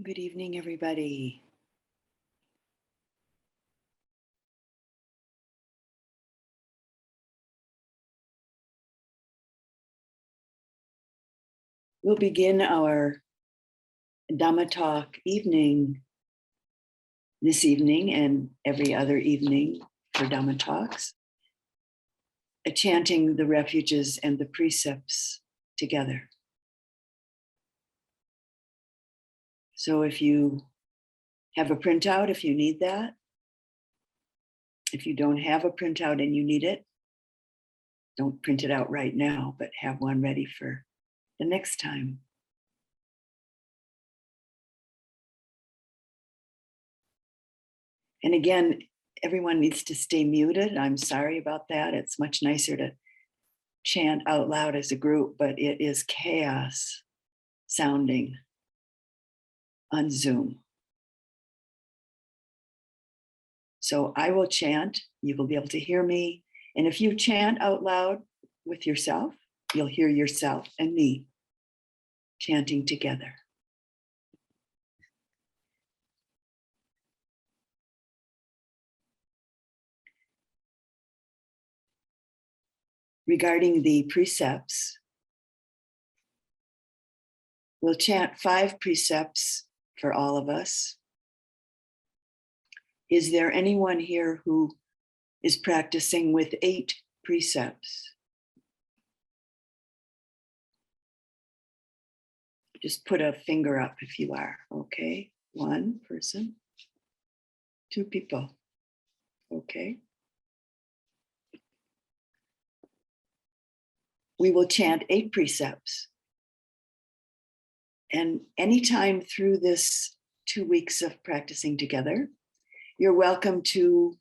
Good evening, everybody. We'll begin our Dhamma talk evening this evening and every other evening for Dhamma talks, chanting the refuges and the precepts together. So if you have a printout, if you need that, if you don't have a printout and you need it, don't print it out right now, but have one ready for the next time. And again, everyone needs to stay muted. I'm sorry about that. It's much nicer to chant out loud as a group, but it is chaos sounding on Zoom. So I will chant, you will be able to hear me. And if you chant out loud with yourself, you'll hear yourself and me chanting together. Regarding the precepts, we'll chant 5 precepts for all of us. Is there anyone here who is practicing with 8 precepts? Just put a finger up if you are. Okay, 1 person, 2 people. Okay. We will chant 8 precepts. And anytime through this 2 weeks of practicing together, you're welcome to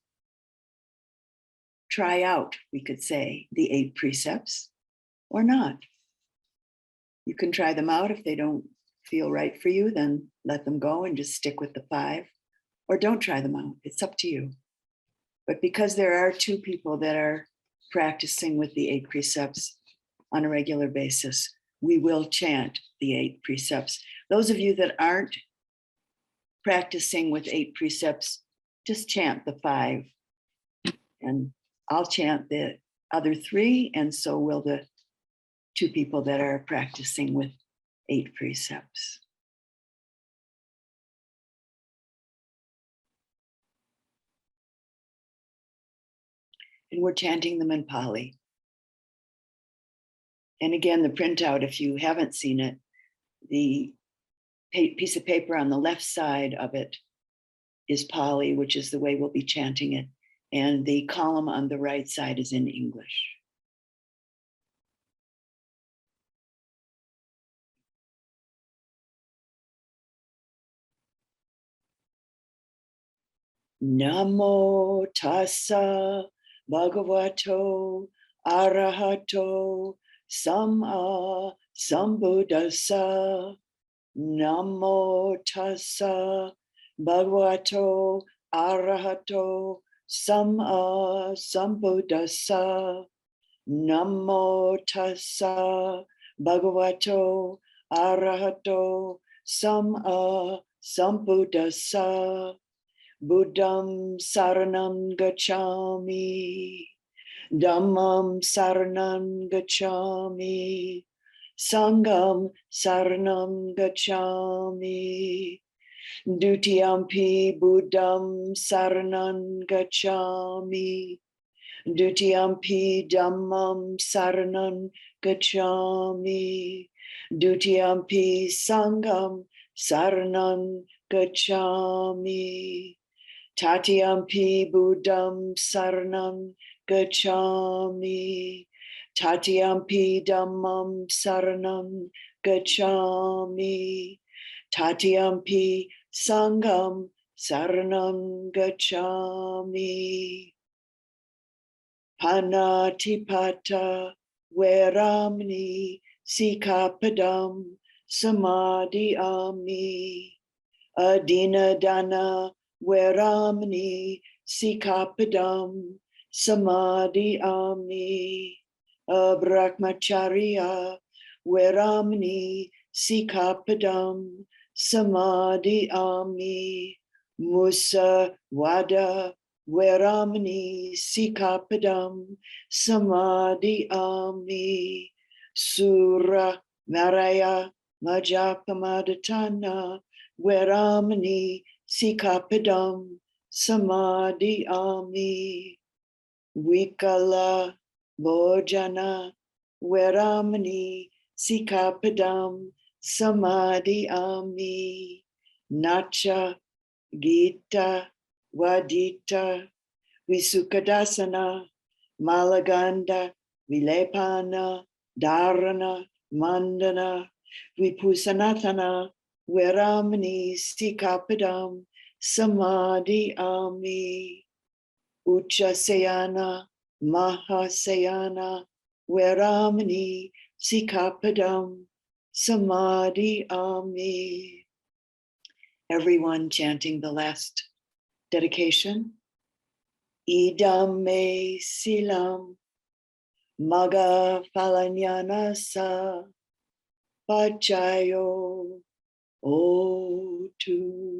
try out, we could say, the 8 precepts or not. You can try them out. If they don't feel right for you, then let them go and just stick with the 5, or don't try them out. It's up to you. But because there are 2 people that are practicing with the 8 precepts on a regular basis, we will chant the 8 precepts. Those of you that aren't practicing with 8 precepts, just chant the 5. And I'll chant the other 3, and so will the 2 people that are practicing with 8 precepts. And we're chanting them in Pali. And again, the printout, if you haven't seen it, the piece of paper on the left side of it is Pali, which is the way we'll be chanting it. And the column on the right side is in English. Namo tassa bhagavato arahato samma sambuddhassa. Namo tassa bhagavato arahato samma sambuddhassa. Namo tassa bhagavato arahato samma sambuddhassa. Buddham saranam gacchami, Dhammam saranam gacchami, Sangham saranam gacchami, Dutiyampi Buddham saranam gacchami, Dutiyampi Dhammam saranam gacchami, Dutiyampi Sangham saranam gacchami. Tatiyampi Buddham saranam gacchami. Tatiyampi Dhammam saranam gacchami. Tatiyampi Sangham saranam gacchami. Panatipata veramani sikapadam samadhiyami. Adinadana veramani sikapadam samadhiyami. Brahmacharya veramani sikapadam samadhiyami, musavada veramani sikapadam, samadhiyami, sura maraya majapamadatana veramani sikapadam, samadhiyami, vikala bhojana veramani sikapadam, samadhiyami, nacha gita vadita visukadasana malaganda vilepana dharana mandana vipusanatana veramani sikapadam, samadhiyami, uchasayana mahasayana veramani sikapadam, samadhiyami. Everyone chanting the last dedication. Idam me silam maga falanyana sa pachayo otu.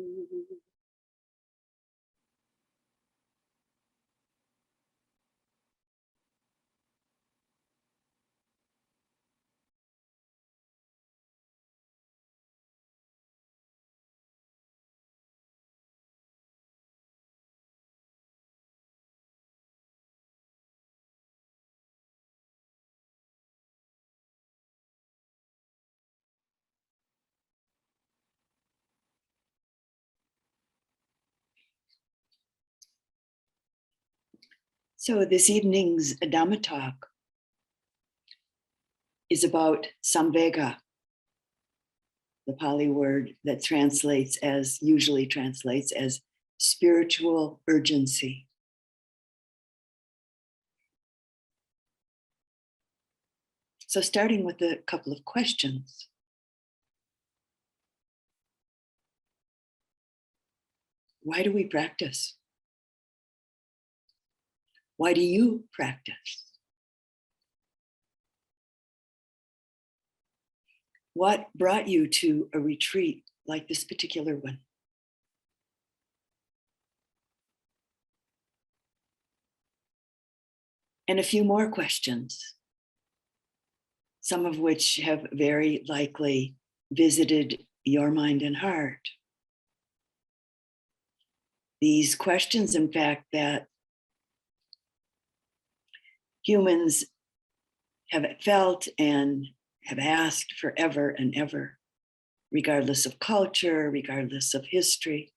So this evening's Dhamma talk is about Samvega, the Pali word that usually translates as spiritual urgency. So starting with a couple of questions. Why do we practice? Why do you practice? What brought you to a retreat like this particular one? And a few more questions, some of which have very likely visited your mind and heart. These questions, in fact, that humans have felt and have asked forever and ever, regardless of culture, regardless of history.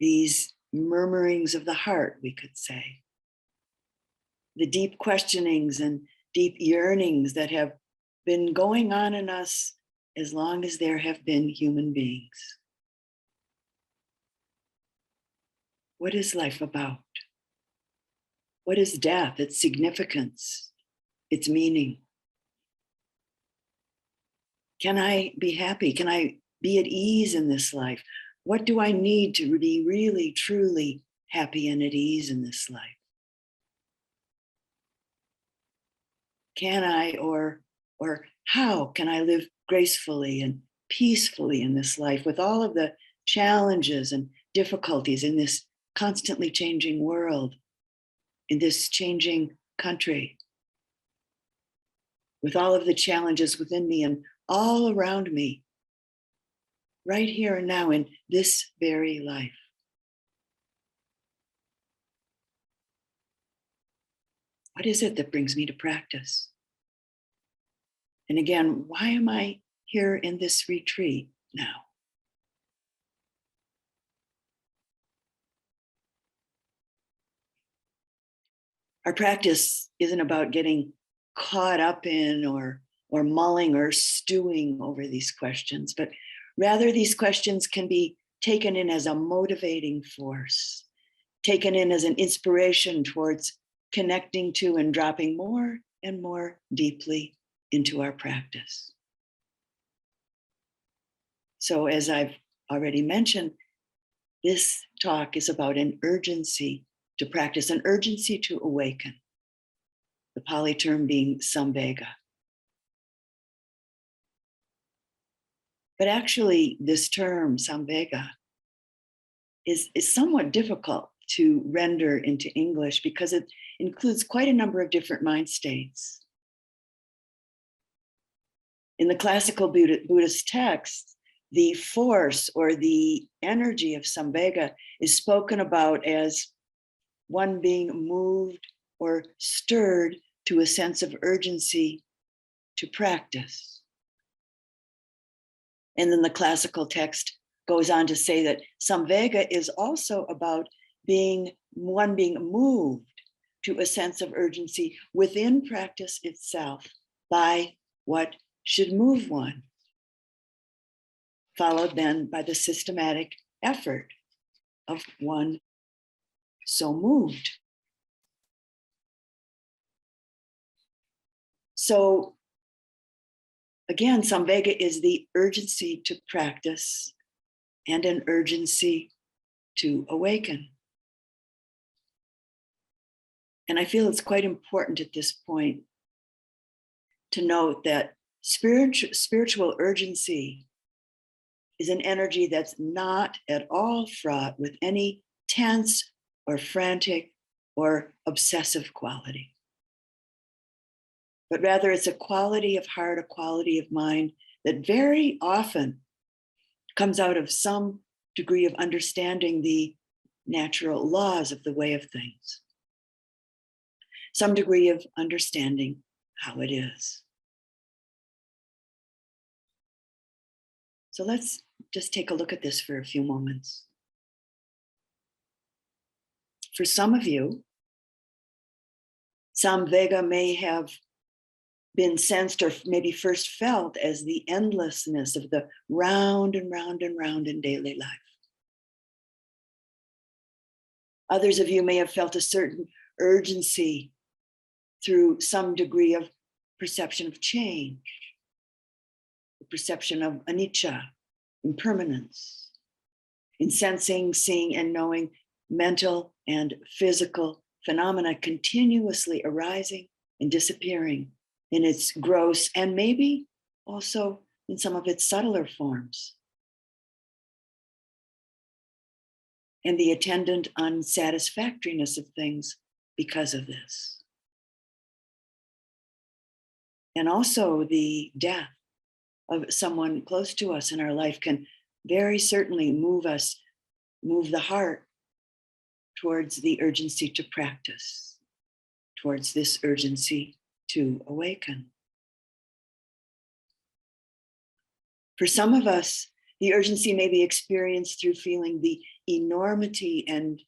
These murmurings of the heart, we could say. The deep questionings and deep yearnings that have been going on in us as long as there have been human beings. What is life about? What is death, its significance, its meaning? Can I be happy? Can I be at ease in this life? What do I need to be really, truly happy and at ease in this life? Can I, or how can I live gracefully and peacefully in this life with all of the challenges and difficulties in this constantly changing world, in this changing country, with all of the challenges within me and all around me, right here and now in this very life? What is it that brings me to practice? And again, why am I here in this retreat now? Our practice isn't about getting caught up in or mulling or stewing over these questions, but rather these questions can be taken in as a motivating force, taken in as an inspiration towards connecting to and dropping more and more deeply into our practice. So as I've already mentioned, this talk is about an urgency to practice, an urgency to awaken, the Pali term being Samvega. But actually, this term, Samvega, is somewhat difficult to render into English because it includes quite a number of different mind states. In the classical Buddhist texts, the force or the energy of Samvega is spoken about as one being moved or stirred to a sense of urgency to practice. And then the classical text goes on to say that Samvega is also about one being moved to a sense of urgency within practice itself by what should move one, followed then by the systematic effort of one so moved. So again, Samvega is the urgency to practice and an urgency to awaken. And I feel it's quite important at this point to note that spiritual urgency is an energy that's not at all fraught with any tense or frantic or obsessive quality. But rather it's a quality of heart, a quality of mind that very often comes out of some degree of understanding the natural laws of the way of things, some degree of understanding how it is. So let's just take a look at this for a few moments. For some of you, Samvega may have been sensed or maybe first felt as the endlessness of the round and round and round in daily life. Others of you may have felt a certain urgency through some degree of perception of change, the perception of anicca, impermanence, in sensing, seeing, and knowing mental and physical phenomena continuously arising and disappearing in its gross and maybe also in some of its subtler forms. And the attendant unsatisfactoriness of things because of this. And also the death of someone close to us in our life can very certainly move the heart towards the urgency to practice, towards this urgency to awaken. For some of us, the urgency may be experienced through feeling the enormity and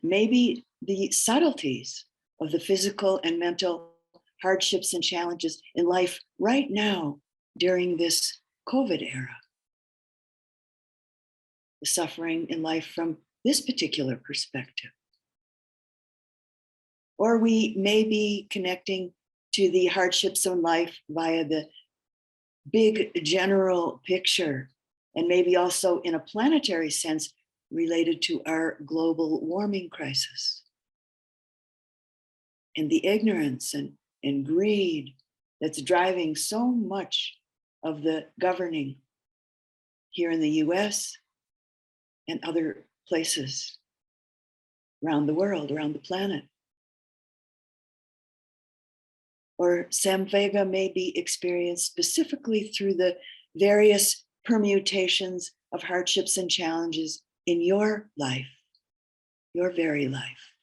maybe the subtleties of the physical and mental hardships and challenges in life right now during this COVID era. The suffering in life from this particular perspective. Or we may be connecting to the hardships of life via the big general picture, and maybe also in a planetary sense related to our global warming crisis. And the ignorance and greed that's driving so much of the governing here in the US and other places around the world, around the planet. Or Samvega may be experienced specifically through the various permutations of hardships and challenges in your life, your very life.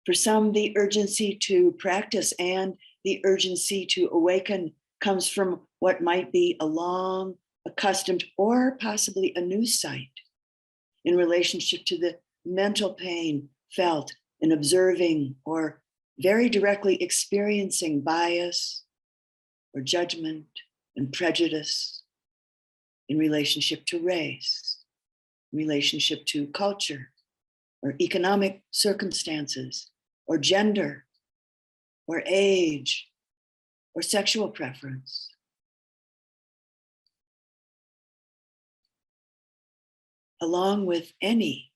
For some, the urgency to practice and the urgency to awaken comes from what might be a long, accustomed, or possibly a new sight in relationship to the mental pain felt in observing or very directly experiencing bias or judgment and prejudice in relationship to race, relationship to culture or economic circumstances or gender or age or sexual preference. Along with any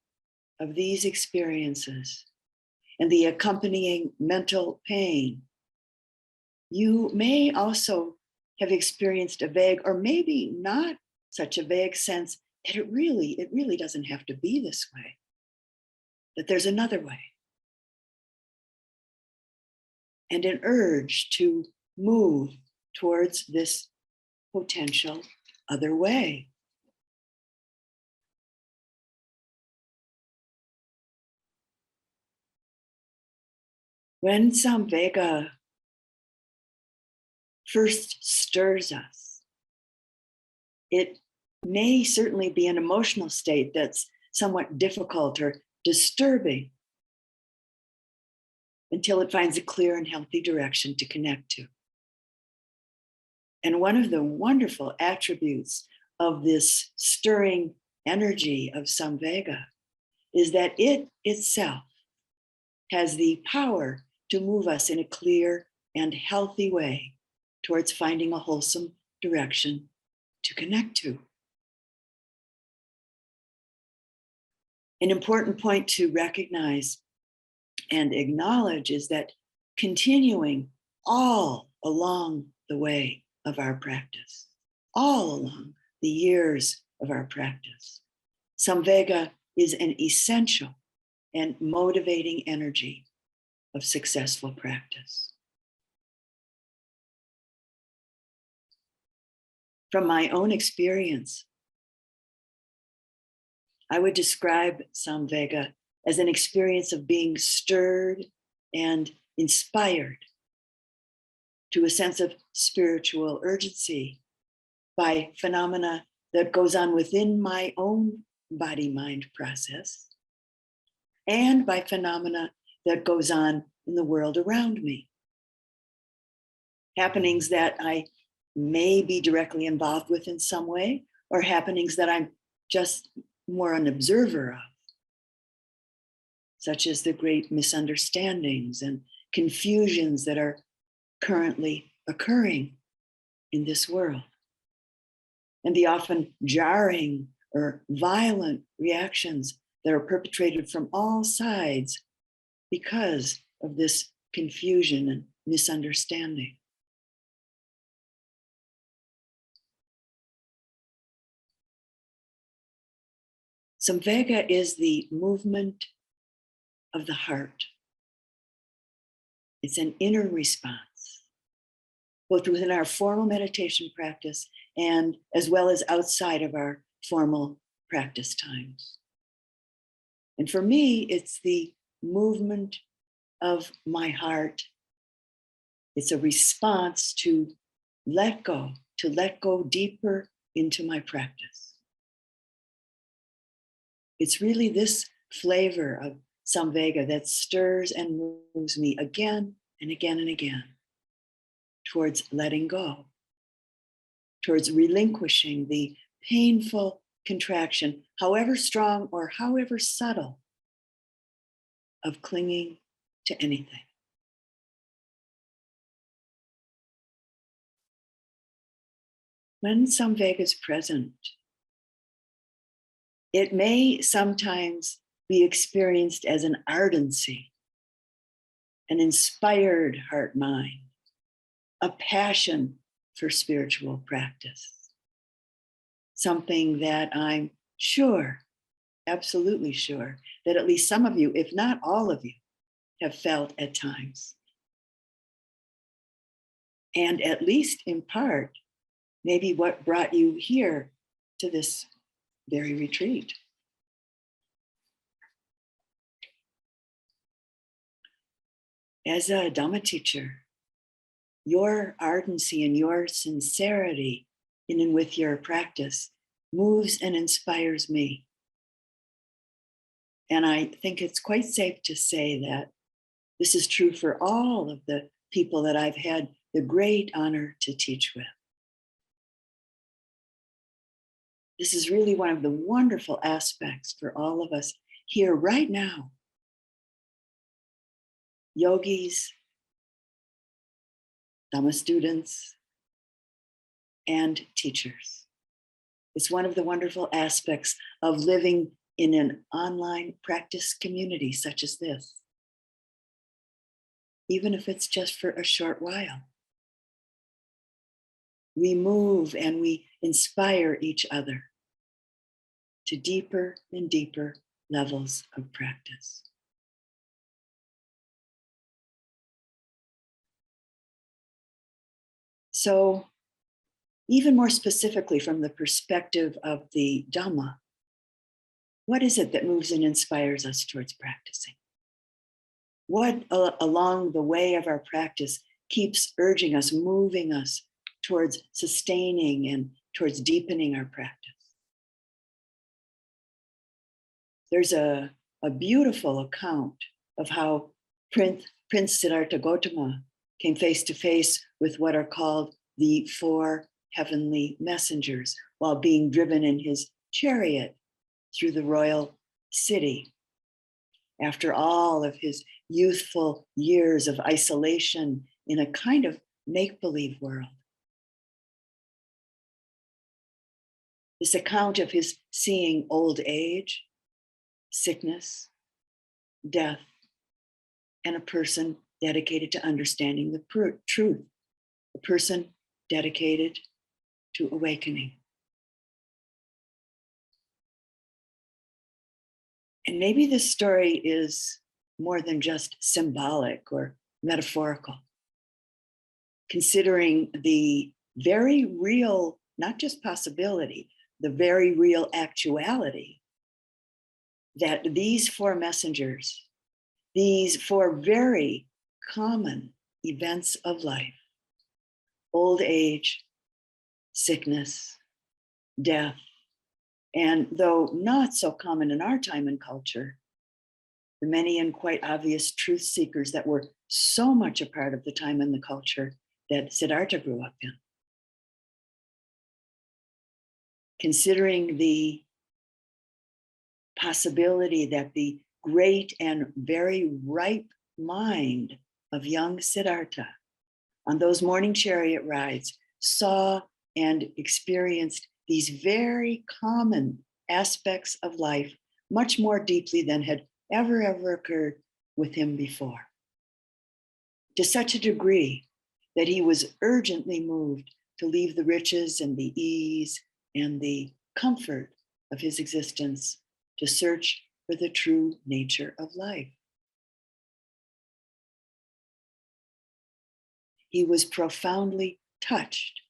of these experiences and the accompanying mental pain, You may also have experienced a vague, or maybe not such a vague sense that it really doesn't have to be this way, that there's another way. And an urge to move towards this potential other way. When Samvega first stirs us, it may certainly be an emotional state that's somewhat difficult or disturbing until it finds a clear and healthy direction to connect to. And one of the wonderful attributes of this stirring energy of Samvega is that it itself has the power to move us in a clear and healthy way towards finding a wholesome direction to connect to. An important point to recognize and acknowledge is that continuing all along the way of our practice, all along the years of our practice, Samvega is an essential and motivating energy of successful practice. From my own experience, I would describe Samvega as an experience of being stirred and inspired to a sense of spiritual urgency by phenomena that goes on within my own body-mind process and by phenomena that goes on in the world around me. Happenings that I may be directly involved with in some way, or happenings that I'm just more an observer of, such as the great misunderstandings and confusions that are currently occurring in this world, and the often jarring or violent reactions that are perpetrated from all sides because of this confusion and misunderstanding. Samvega is the movement of the heart. It's an inner response, both within our formal meditation practice and as well as outside of our formal practice times. And for me, it's the movement of my heart. It's a response to let go deeper into my practice. It's really this flavor of Samvega that stirs and moves me again and again and again towards letting go, towards relinquishing the painful contraction, however strong or however subtle, of clinging to anything. When Samvega is present, it may sometimes be experienced as an ardency, an inspired heart-mind, a passion for spiritual practice, something that I'm sure, absolutely sure, that at least some of you, if not all of you, have felt at times. And at least in part, maybe what brought you here to this very retreat. As a Dhamma teacher, your ardency and your sincerity in and with your practice moves and inspires me. And I think it's quite safe to say that this is true for all of the people that I've had the great honor to teach with. This is really one of the wonderful aspects for all of us here right now. Yogis, Dhamma students, and teachers. It's one of the wonderful aspects of living in an online practice community such as this, even if it's just for a short while. we move and we inspire each other to deeper and deeper levels of practice. So, even more specifically, from the perspective of the Dhamma, what is it that moves and inspires us towards practicing? What along the way of our practice keeps urging us, moving us towards sustaining and towards deepening our practice? There's a beautiful account of how Prince Siddhartha Gautama came face to face with what are called the four heavenly messengers while being driven in his chariot through the royal city. After all of his youthful years of isolation in a kind of make-believe world. This account of his seeing old age, sickness, death, and a person dedicated to understanding the truth, a person dedicated to awakening. And maybe this story is more than just symbolic or metaphorical, considering the very real, not just possibility, the very real actuality that these four messengers, these four very common events of life, old age, sickness, death, and though not so common in our time and culture, the many and quite obvious truth seekers that were so much a part of the time and the culture that Siddhartha grew up in. Considering the possibility that the great and very ripe mind of young Siddhartha on those morning chariot rides saw and experienced these very common aspects of life much more deeply than had ever occurred with him before. To such a degree that he was urgently moved to leave the riches and the ease and the comfort of his existence to search for the true nature of life. He was profoundly touched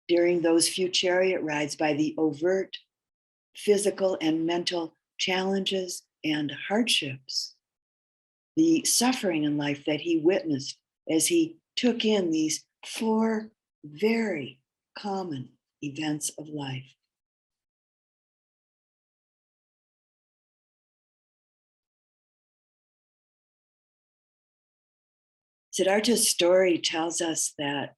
during those few chariot rides by the overt physical and mental challenges and hardships, the suffering in life that he witnessed as he took in these four very common events of life. Siddhartha's story tells us that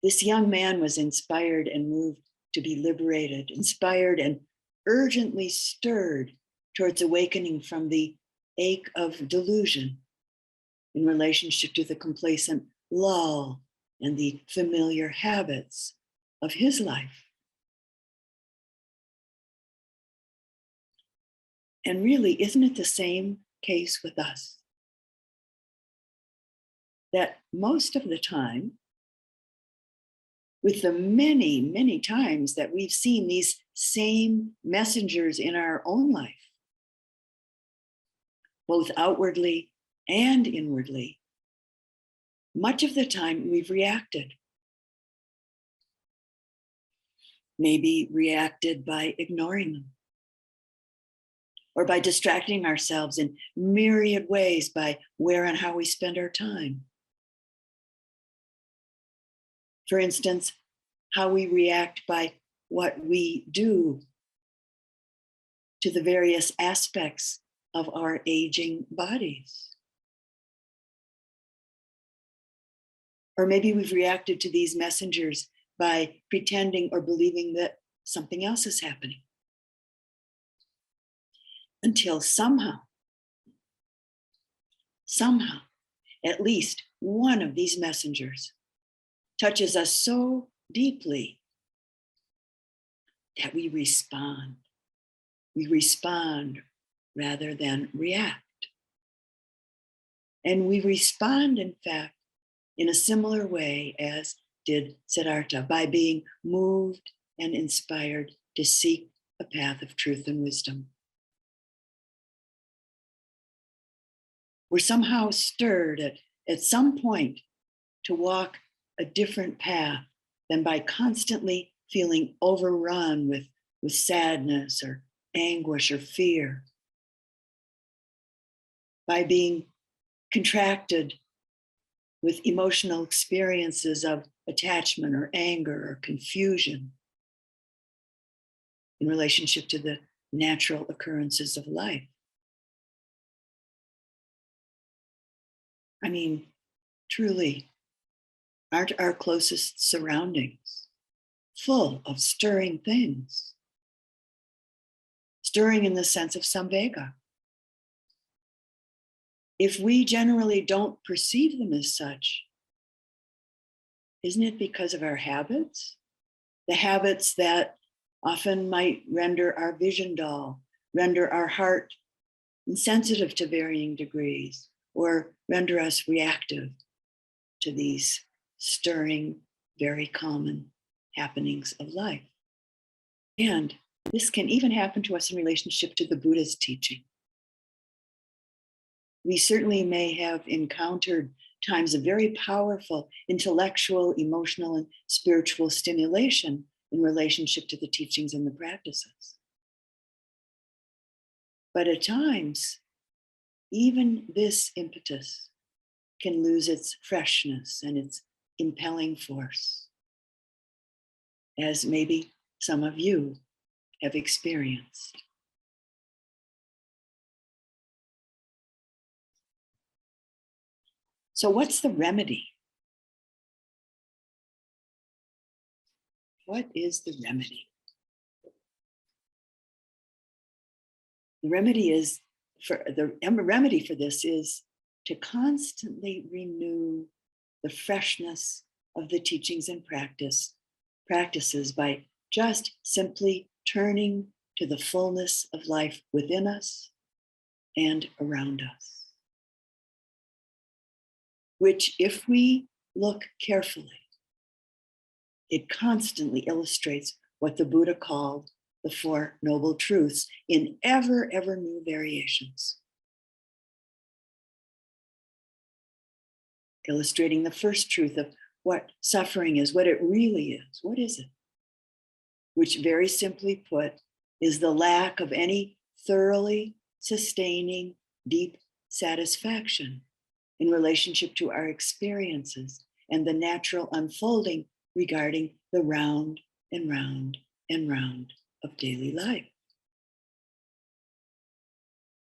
this young man was inspired and moved to be liberated, inspired and urgently stirred towards awakening from the ache of delusion in relationship to the complacent lull and the familiar habits of his life. And really, isn't it the same case with us? That most of the time, with the many times that we've seen these same messengers in our own life, both outwardly and inwardly, much of the time we've reacted. Maybe reacted by ignoring them, or by distracting ourselves in myriad ways by where and how we spend our time. For instance, how we react by what we do to the various aspects of our aging bodies. Or maybe we've reacted to these messengers by pretending or believing that something else is happening. Until somehow, at least one of these messengers touches us so deeply that we respond. We respond rather than react. And we respond, in fact, in a similar way as did Siddhartha, by being moved and inspired to seek a path of truth and wisdom. We're somehow stirred at some point to walk a different path than by constantly feeling overrun with sadness or anguish or fear, by being contracted with emotional experiences of attachment or anger or confusion in relationship to the natural occurrences of life. I mean, truly, aren't our closest surroundings full of stirring things? Stirring in the sense of Samvega. If we generally don't perceive them as such, isn't it because of our habits? The habits that often might render our vision dull, render our heart insensitive to varying degrees, or render us reactive to these stirring, very common happenings of life. And this can even happen to us in relationship to the Buddha's teaching. We certainly may have encountered times of very powerful intellectual, emotional, and spiritual stimulation in relationship to the teachings and the practices. But at times, even this impetus can lose its freshness and its impelling force, as maybe some of you have experienced. So what's the remedy? What is the remedy? The remedy for this is to constantly renew the freshness of the teachings and practices by just simply turning to the fullness of life within us and around us, which, if we look carefully, it constantly illustrates what the Buddha called the Four Noble Truths in ever new variations. Illustrating the first truth of what suffering is, what it really is. What is it? Which, very simply put, is the lack of any thoroughly sustaining, deep satisfaction in relationship to our experiences and the natural unfolding regarding the round and round and round of daily life.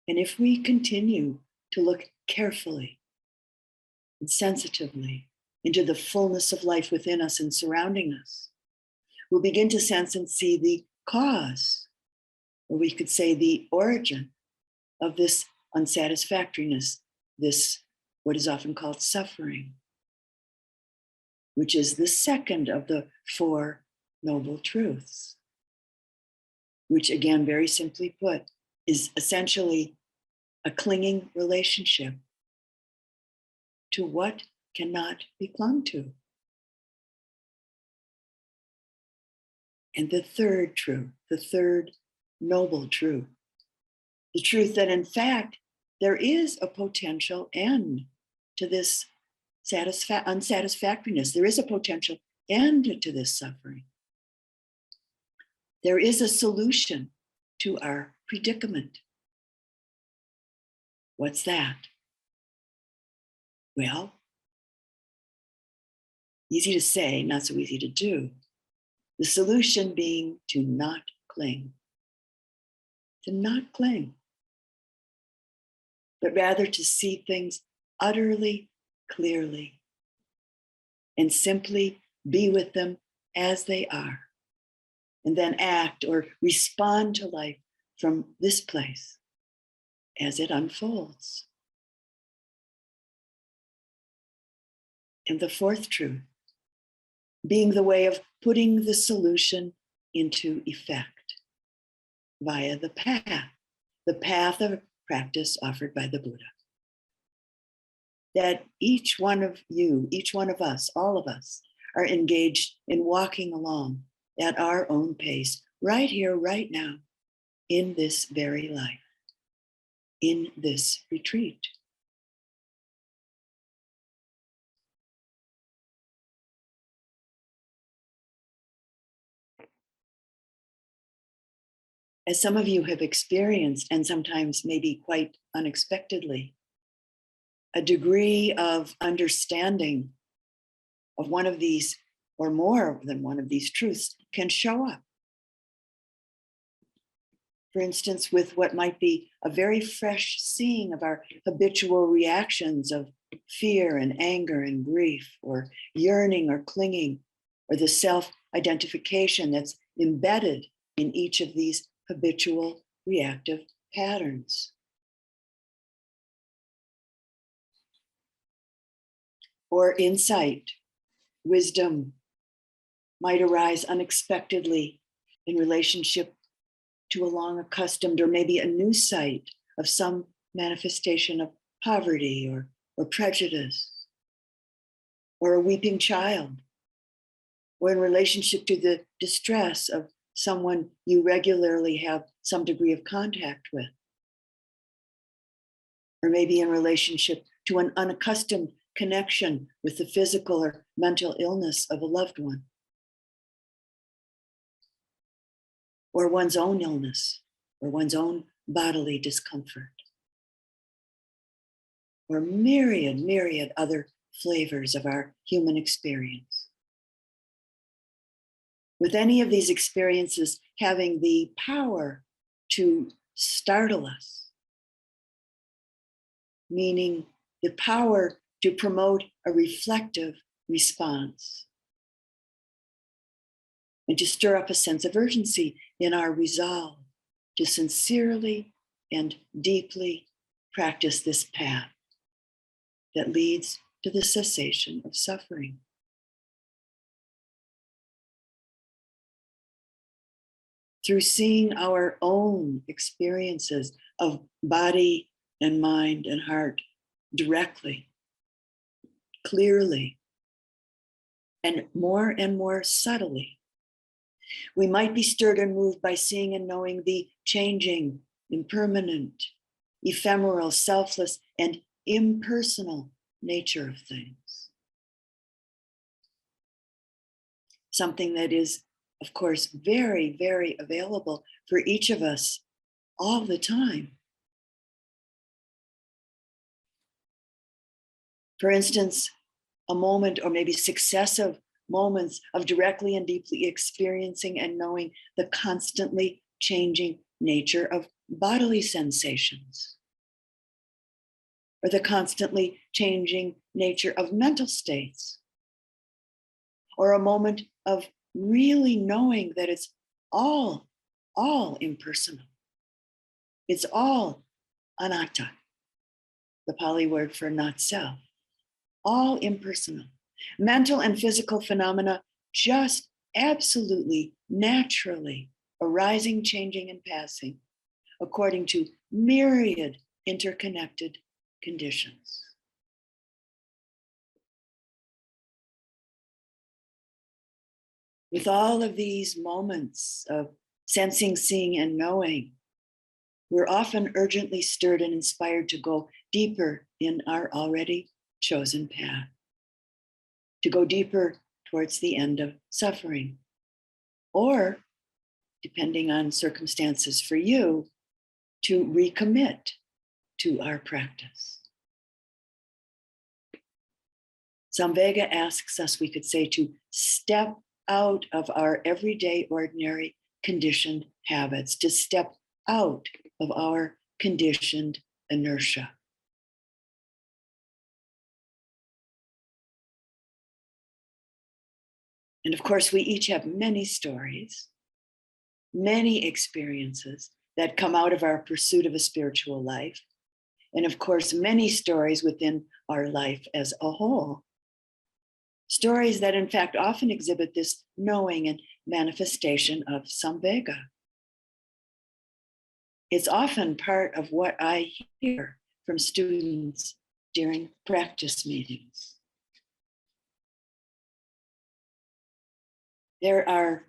And if we continue to look carefully and sensitively into the fullness of life within us and surrounding us, we'll begin to sense and see the cause, or we could say the origin of this unsatisfactoriness, this what is often called suffering, which is the second of the Four Noble Truths, which, again, very simply put, is essentially a clinging relationship to what cannot be clung to. And the third truth, the third noble truth, the truth that, in fact, there is a potential end to this unsatisfactoriness. There is a potential end to this suffering. There is a solution to our predicament. What's that? Well, easy to say, not so easy to do. The solution being to not cling. To not cling, but rather to see things utterly clearly and simply be with them as they are, and then act or respond to life from this place as it unfolds. And the fourth truth being the way of putting the solution into effect via the path of practice offered by the Buddha. That each one of you, each one of us, all of us, are engaged in walking along at our own pace, right here, right now, in this very life, in this retreat. As some of you have experienced, and sometimes maybe quite unexpectedly, a degree of understanding of one of these or more than one of these truths can show up. For instance, with what might be a very fresh seeing of our habitual reactions of fear and anger and grief, or yearning or clinging, or the self-identification that's embedded in each of these habitual reactive patterns. Or insight, wisdom might arise unexpectedly in relationship to a long accustomed or maybe a new sight of some manifestation of poverty or prejudice, or a weeping child, or in relationship to the distress of someone you regularly have some degree of contact with, or maybe in relationship to an unaccustomed connection with the physical or mental illness of a loved one, or one's own illness, or one's own bodily discomfort, or myriad other flavors of our human experience. With any of these experiences having the power to startle us, meaning the power to promote a reflective response and to stir up a sense of urgency in our resolve to sincerely and deeply practice this path that leads to the cessation of suffering. Through seeing our own experiences of body and mind and heart directly, clearly, and more subtly, we might be stirred and moved by seeing and knowing the changing, impermanent, ephemeral, selfless, and impersonal nature of things. Something that is, of course, very available for each of us all the time. For instance, a moment or maybe successive moments of directly and deeply experiencing and knowing the constantly changing nature of bodily sensations, or the constantly changing nature of mental states, or a moment of really knowing that it's all impersonal. It's all anatta, the Pali word for not self, all impersonal. Mental and physical phenomena just absolutely naturally arising, changing, and passing according to myriad interconnected conditions. With all of these moments of sensing, seeing, and knowing, we're often urgently stirred and inspired to go deeper in our already chosen path, to go deeper towards the end of suffering, or, depending on circumstances for you, to recommit to our practice. Samvega asks us, we could say, to step out of our everyday, ordinary, conditioned habits, to step out of our conditioned inertia. And of course, we each have many stories, many experiences that come out of our pursuit of a spiritual life. And of course, many stories within our life as a whole. Stories that in fact often exhibit this knowing and manifestation of Samvega. It's often part of what I hear from students during practice meetings. There are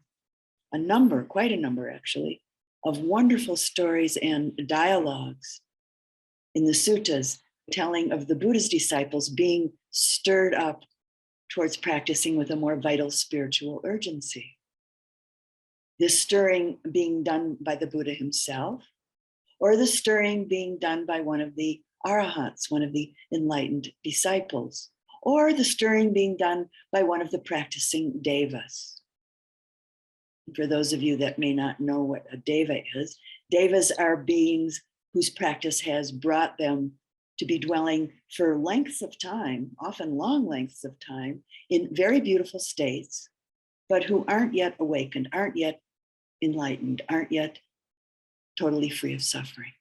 a number, quite a number actually, of wonderful stories and dialogues in the suttas telling of the Buddha's disciples being stirred up towards practicing with a more vital spiritual urgency. This stirring being done by the Buddha himself, or the stirring being done by one of the arahants, one of the enlightened disciples, or the stirring being done by one of the practicing devas. For those of you that may not know what a deva is, devas are beings whose practice has brought them to be dwelling for lengths of time, often long lengths of time, in very beautiful states, but who aren't yet awakened, aren't yet enlightened, aren't yet totally free of suffering.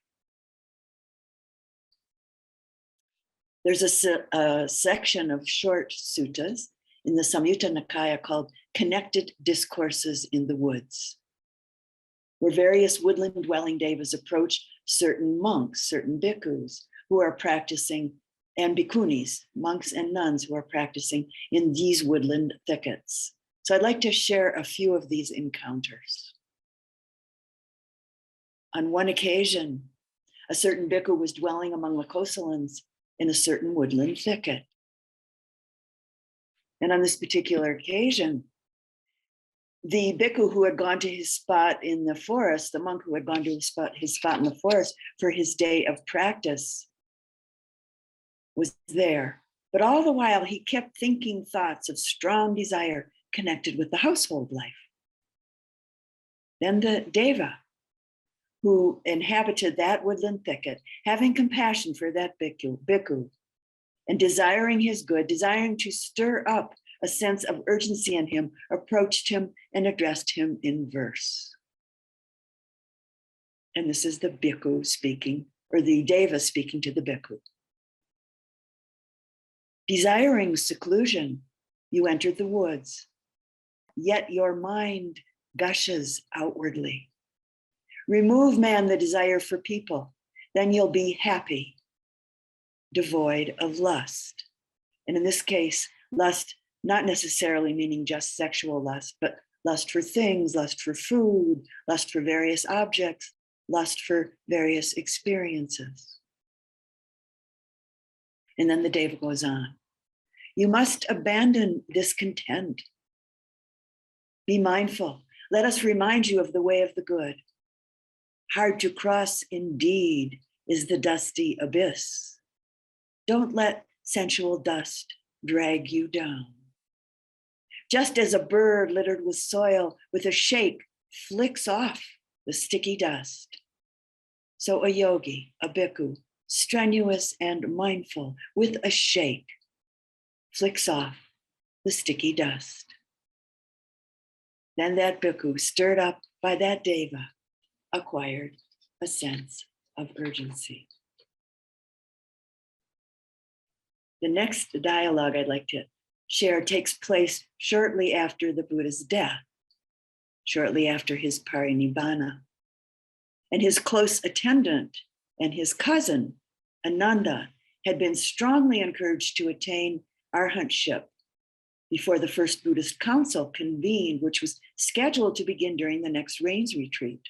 There's a section of short suttas in the Samyutta Nikaya called Connected Discourses in the Woods, where various woodland dwelling devas approach certain monks, certain bhikkhus who are practicing, and bhikkhunis, monks and nuns who are practicing in these woodland thickets. So I'd like to share a few of these encounters. On one occasion, a certain bhikkhu was dwelling among the Kosalans in a certain woodland thicket. And on this particular occasion, the bhikkhu who had gone to his spot in the forest, the monk who had gone to his spot in the forest for his day of practice, was there. But all the while, he kept thinking thoughts of strong desire connected with the household life. Then the deva, who inhabited that woodland thicket, having compassion for that bhikkhu, and desiring his good, desiring to stir up a sense of urgency in him, approached him and addressed him in verse. And this is the bhikkhu speaking, or the deva speaking to the bhikkhu. Desiring seclusion, you entered the woods, yet your mind gushes outwardly. Remove, man, the desire for people, then you'll be happy, devoid of lust. And in this case, lust not necessarily meaning just sexual lust, but lust for things, lust for food, lust for various objects, lust for various experiences. And then the deva goes on. You must abandon discontent. Be mindful. Let us remind you of the way of the good. Hard to cross indeed is the dusty abyss. Don't let sensual dust drag you down. Just as a bird littered with soil with a shake flicks off the sticky dust, so a yogi, a bhikkhu, strenuous and mindful, with a shake, flicks off the sticky dust. Then that bhikkhu, stirred up by that deva, acquired a sense of urgency. The next dialogue I'd like to share takes place shortly after the Buddha's death, shortly after his parinibbana. And his close attendant and his cousin, Ananda, had been strongly encouraged to attain arahantship before the first Buddhist council convened, which was scheduled to begin during the next rains retreat.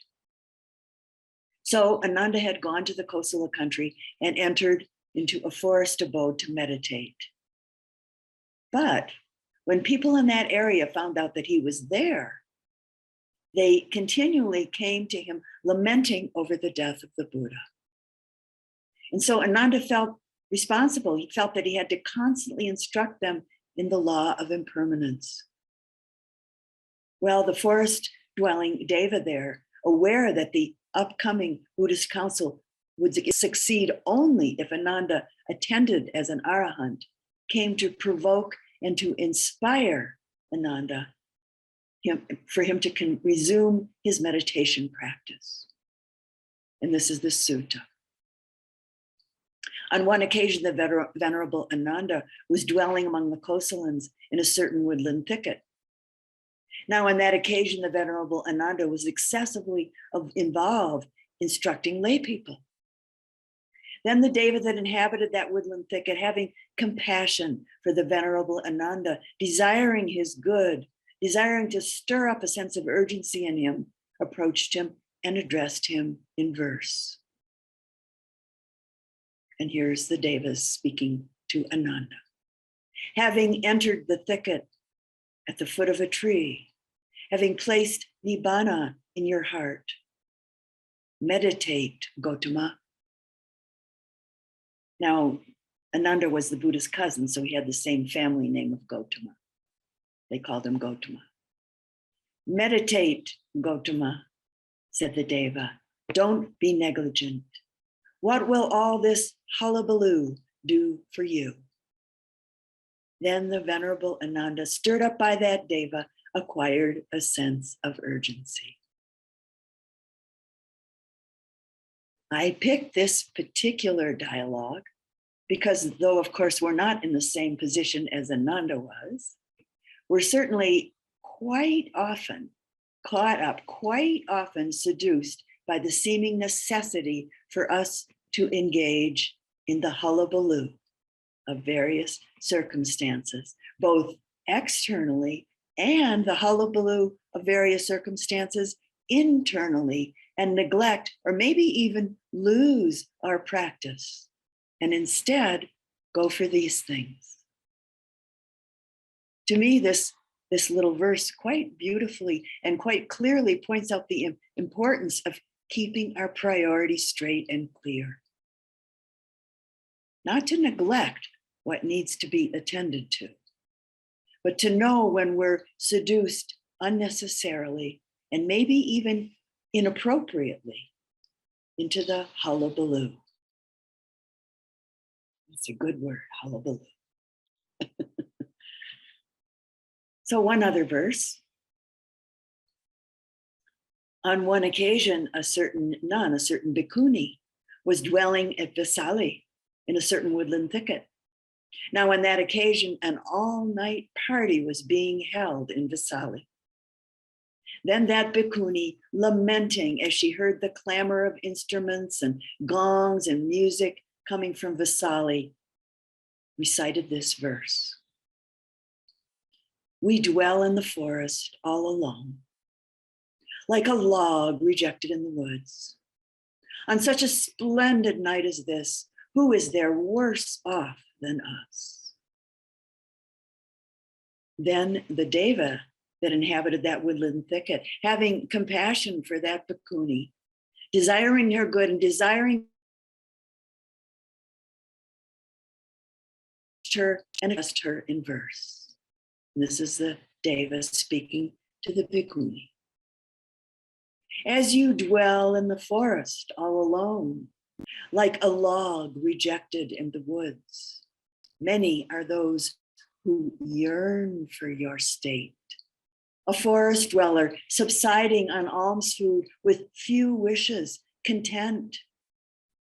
So Ananda had gone to the Kosala country and entered into a forest abode to meditate. But when people in that area found out that he was there, they continually came to him lamenting over the death of the Buddha. And so Ananda felt responsible. He felt that he had to constantly instruct them in the law of impermanence. Well, the forest-dwelling deva there, aware that the upcoming Buddhist council would succeed only if Ananda attended as an arahant, came to provoke and to inspire Ananda for him to resume his meditation practice. And this is the sutta. On one occasion, the Venerable Ananda was dwelling among the Kosalans in a certain woodland thicket. Now, on that occasion, the Venerable Ananda was excessively involved instructing lay people. Then the deva that inhabited that woodland thicket, having compassion for the Venerable Ananda, desiring his good, desiring to stir up a sense of urgency in him, approached him and addressed him in verse. And here's the Devas speaking to Ananda. Having entered the thicket at the foot of a tree, having placed Nibbana in your heart, meditate, Gotama. Now, Ananda was the Buddha's cousin, so he had the same family name of Gotama. They called him Gotama. Meditate, Gotama, said the Deva. Don't be negligent. What will all this hullabaloo do for you? Then the Venerable Ananda, stirred up by that Deva, acquired a sense of urgency. I picked this particular dialogue because, though of course we're not in the same position as Ananda was, we're certainly quite often caught up, quite often seduced by the seeming necessity for us to engage in the hullabaloo of various circumstances, both externally and the hullabaloo of various circumstances internally, and neglect or maybe even lose our practice and instead go for these things. To me, this little verse quite beautifully and quite clearly points out the importance of keeping our priorities straight and clear. Not to neglect what needs to be attended to, but to know when we're seduced unnecessarily and maybe even inappropriately into the hullabaloo. It's a good word, hullabaloo. So one other verse. On one occasion, a certain nun, a certain bhikkhuni, was dwelling at Vesali in a certain woodland thicket. Now, on that occasion, an all-night party was being held in Vesali. Then that bhikkhuni, lamenting as she heard the clamor of instruments and gongs and music coming from Vesali, recited this verse. We dwell in the forest all alone, like a log rejected in the woods. On such a splendid night as this, who is there worse off than us? Then the Deva that inhabited that woodland thicket, having compassion for that bhikkhuni, desiring her good and desiring her and addressed her in verse. And this is the Deva speaking to the bhikkhuni. As you dwell in the forest all alone, like a log rejected in the woods, many are those who yearn for your state. A forest dweller subsiding on alms food with few wishes, content.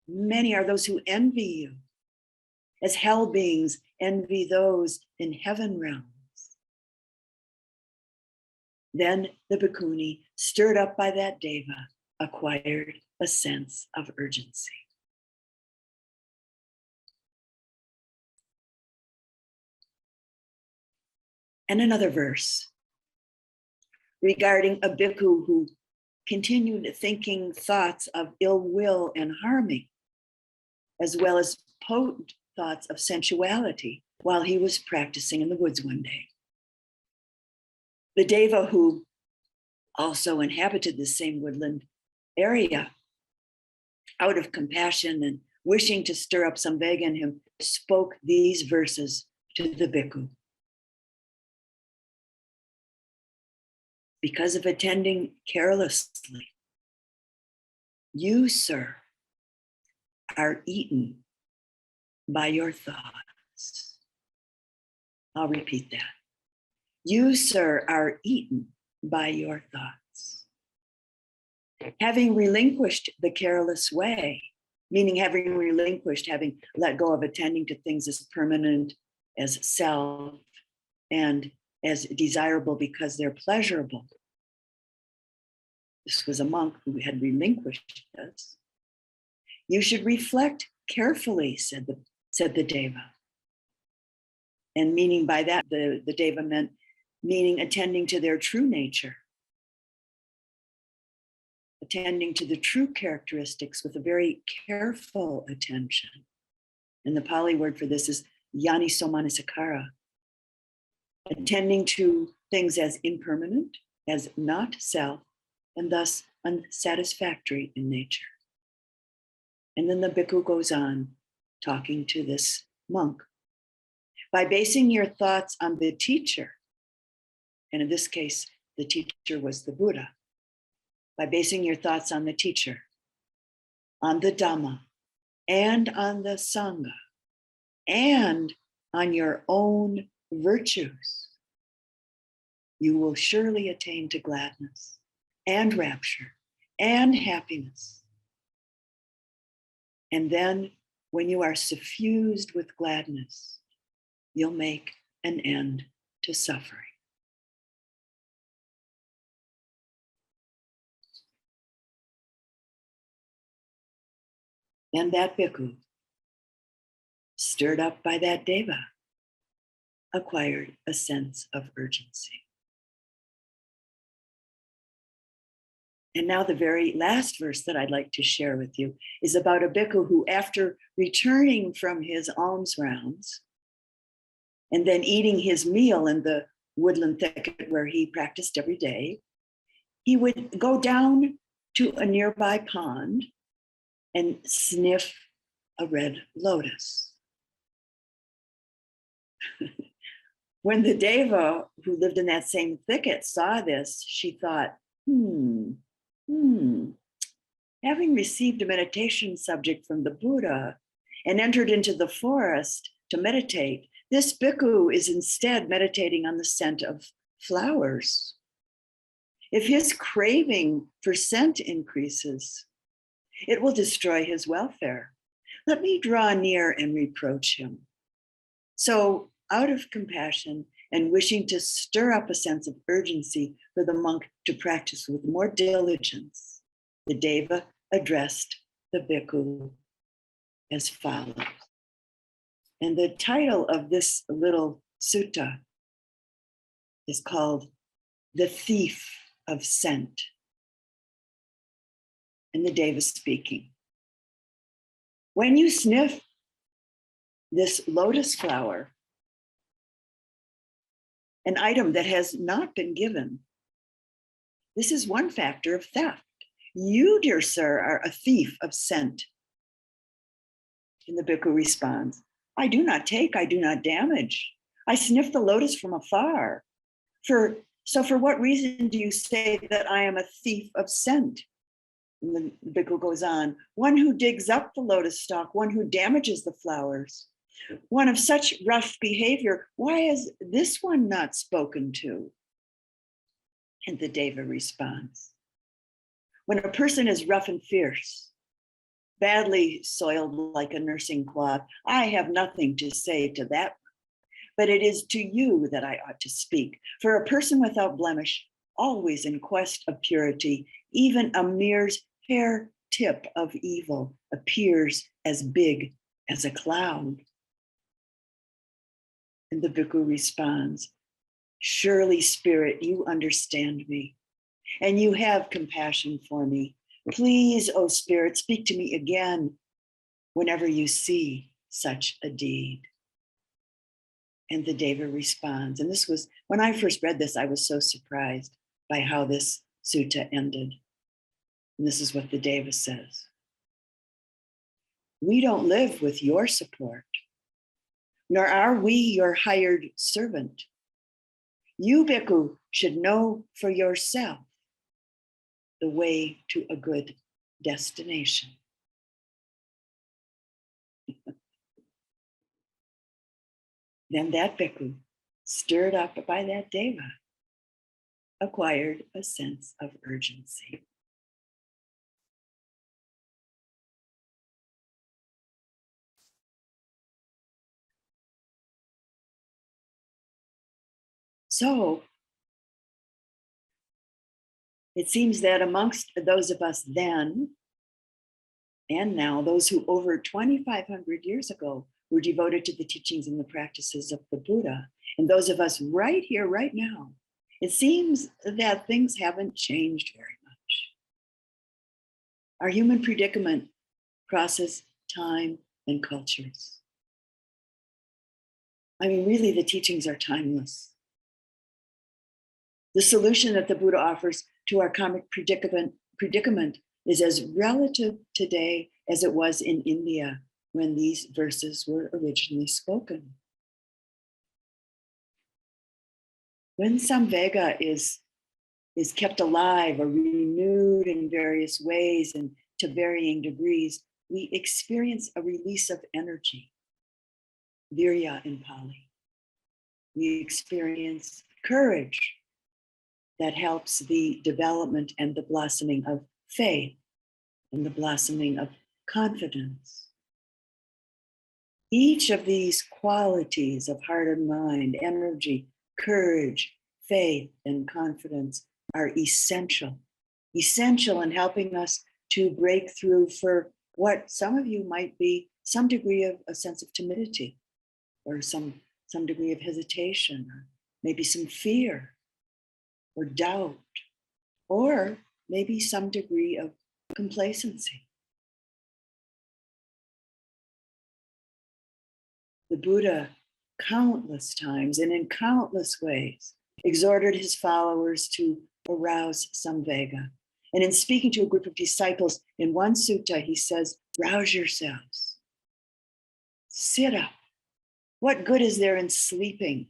Many are those who envy you, as hell beings envy those in heaven realms. Then the bhikkhuni, stirred up by that Deva, acquired a sense of urgency. And another verse regarding a bhikkhu who continued thinking thoughts of ill will and harming, as well as potent thoughts of sensuality while he was practicing in the woods one day. The Deva, who also inhabited the same woodland area, out of compassion and wishing to stir up Samvega in him, spoke these verses to the bhikkhu. Because of attending carelessly, you, sir, are eaten by your thoughts. I'll repeat that. You, sir, are eaten by your thoughts. Having relinquished the careless way, meaning having let go of attending to things as permanent, as self, and as desirable because they're pleasurable. This was a monk who had relinquished this. You should reflect carefully, said the Deva. And meaning by that, the Deva meant meaning attending to their true nature, attending to the true characteristics with a very careful attention. And the Pali word for this is yanisomanasakara, attending to things as impermanent, as not self, and thus unsatisfactory in nature. And then the bhikkhu goes on talking to this monk. By basing your thoughts on the teacher, and in this case, the teacher was the Buddha, by basing your thoughts on the teacher, on the Dhamma, and on the Sangha, and on your own virtues, you will surely attain to gladness and rapture and happiness. And then when you are suffused with gladness, you'll make an end to suffering. And that bhikkhu, stirred up by that deva, acquired a sense of urgency. And now the very last verse that I'd like to share with you is about a bhikkhu who, after returning from his alms rounds and then eating his meal in the woodland thicket where he practiced every day, he would go down to a nearby pond and sniff a red lotus. When the deva who lived in that same thicket saw this, she thought, having received a meditation subject from the Buddha and entered into the forest to meditate, this bhikkhu is instead meditating on the scent of flowers. If his craving for scent increases, it will destroy his welfare. Let me draw near and reproach him. So, out of compassion and wishing to stir up a sense of urgency for the monk to practice with more diligence, the deva addressed the bhikkhu as follows. And the title of this little sutta is called The Thief of Scent. And the deva speaking. When you sniff this lotus flower, an item that has not been given, this is one factor of theft. You, dear sir, are a thief of scent. And the bhikkhu responds, I do not take, I do not damage. I sniff the lotus from afar. So for what reason do you say that I am a thief of scent? And the bhikkhu goes on, one who digs up the lotus stalk, one who damages the flowers, one of such rough behavior, why is this one not spoken to? And the deva responds, when a person is rough and fierce, badly soiled like a nursing cloth, I have nothing to say to that, but it is to you that I ought to speak. For a person without blemish, always in quest of purity, even a mere hair tip of evil appears as big as a cloud. And the bhikkhu responds, surely, Spirit, you understand me, and you have compassion for me. Please, O Spirit, speak to me again whenever you see such a deed. And the deva responds, and this was, when I first read this, I was so surprised by how this sutta ended. And this is what the deva says. We don't live with your support, nor are we your hired servant. You, bhikkhu, should know for yourself the way to a good destination. Then that bhikkhu, stirred up by that deva, acquired a sense of urgency. So it seems that amongst those of us then and now, those who over 2,500 years ago were devoted to the teachings and the practices of the Buddha, And those of us right here, right now, it seems that things haven't changed very much. Our human predicament crosses time and cultures. I mean, really, the teachings are timeless. The solution that the Buddha offers to our karmic predicament is as relative today as it was in India when these verses were originally spoken. When Samvega is kept alive or renewed in various ways and to varying degrees, we experience a release of energy, virya in Pali. We experience courage that helps the development and the blossoming of faith and the blossoming of confidence. Each of these qualities of heart and mind, energy, courage, faith, and confidence are essential in helping us to break through for what some of you might be some degree of a sense of timidity or some degree of hesitation, or maybe some fear or doubt, or maybe some degree of complacency. The Buddha, countless times and in countless ways, exhorted his followers to arouse Samvega. And in speaking to a group of disciples in one sutta, he says, rouse yourselves, sit up. What good is there in sleeping?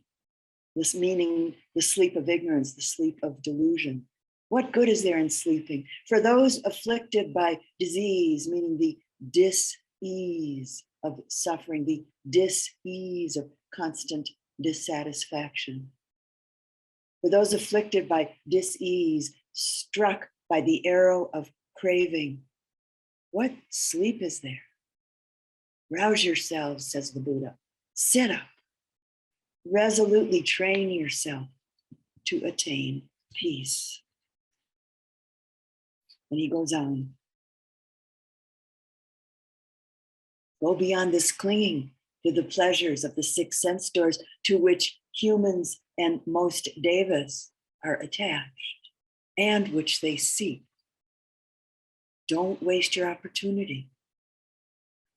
This meaning the sleep of ignorance, the sleep of delusion. What good is there in sleeping? For those afflicted by disease, meaning the dis-ease of suffering, the dis-ease of constant dissatisfaction. For those afflicted by dis-ease, struck by the arrow of craving, what sleep is there? Rouse yourselves, says the Buddha. Sit up. Resolutely train yourself to attain peace. And he goes on. Go beyond this clinging to the pleasures of the six sense doors to which humans and most devas are attached and which they seek. Don't waste your opportunity.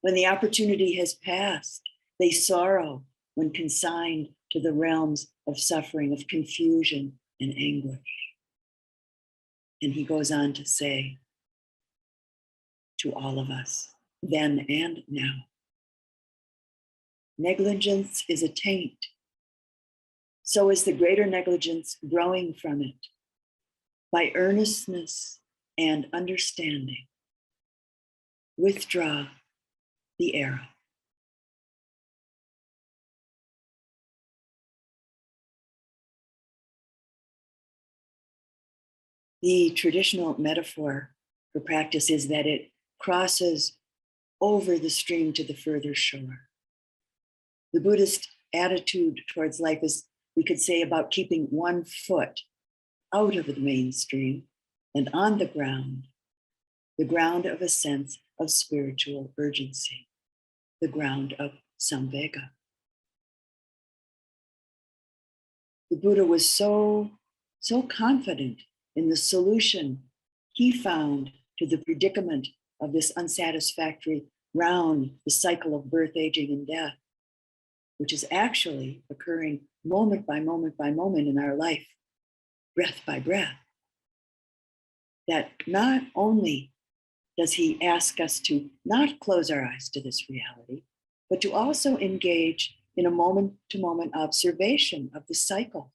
When the opportunity has passed, they sorrow when consigned to the realms of suffering, of confusion and anguish. And he goes on to say to all of us, then and now, negligence is a taint. So is the greater negligence growing from it. By earnestness and understanding, withdraw the arrow. The traditional metaphor for practice is that it crosses over the stream to the further shore. The Buddhist attitude towards life is, we could say, about keeping one foot out of the mainstream and on the ground of a sense of spiritual urgency, the ground of Samvega. The Buddha was so confident in the solution he found to the predicament of this unsatisfactory round, the cycle of birth, aging, and death, which is actually occurring moment by moment by moment in our life, breath by breath, that not only does he ask us to not close our eyes to this reality, but to also engage in a moment-to-moment observation of the cycle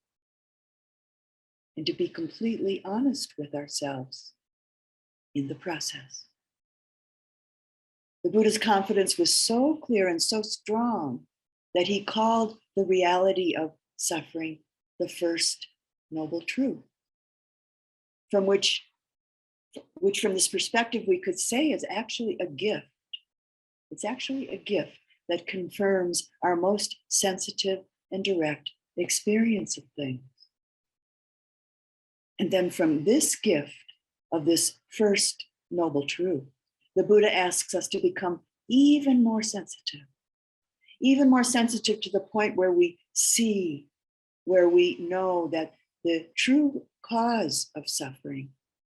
and to be completely honest with ourselves in the process. The Buddha's confidence was so clear and so strong that he called the reality of suffering the first noble truth, from which from this perspective we could say is actually a gift. It's actually a gift that confirms our most sensitive and direct experience of things. And then from this gift of this first noble truth, the Buddha asks us to become even more sensitive to the point where we see where we know that the true cause of suffering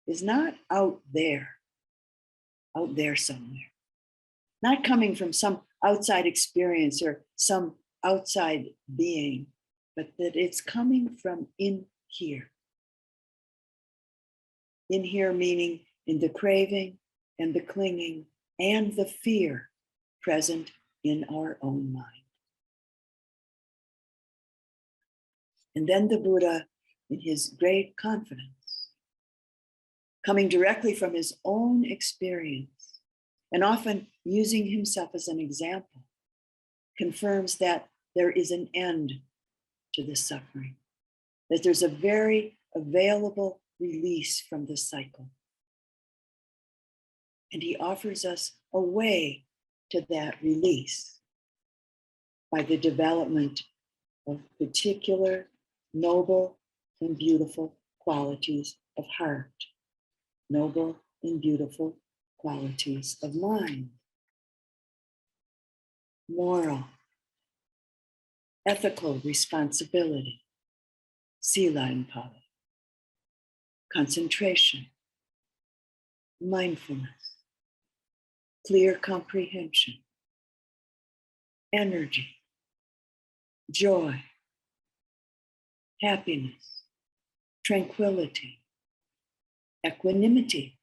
is not out there somewhere, not coming from some outside experience or some outside being, but that it's coming from in here. In here meaning in the craving and the clinging and the fear present in our own mind. And then the Buddha, in his great confidence, coming directly from his own experience and often using himself as an example, confirms that there is an end to this suffering, that there's a very available release from the cycle. And he offers us a way to that release by the development of particular noble and beautiful qualities of heart, noble and beautiful qualities of mind, moral, ethical responsibility, sila and pali, concentration, mindfulness, clear comprehension, energy, joy, happiness, tranquility, equanimity,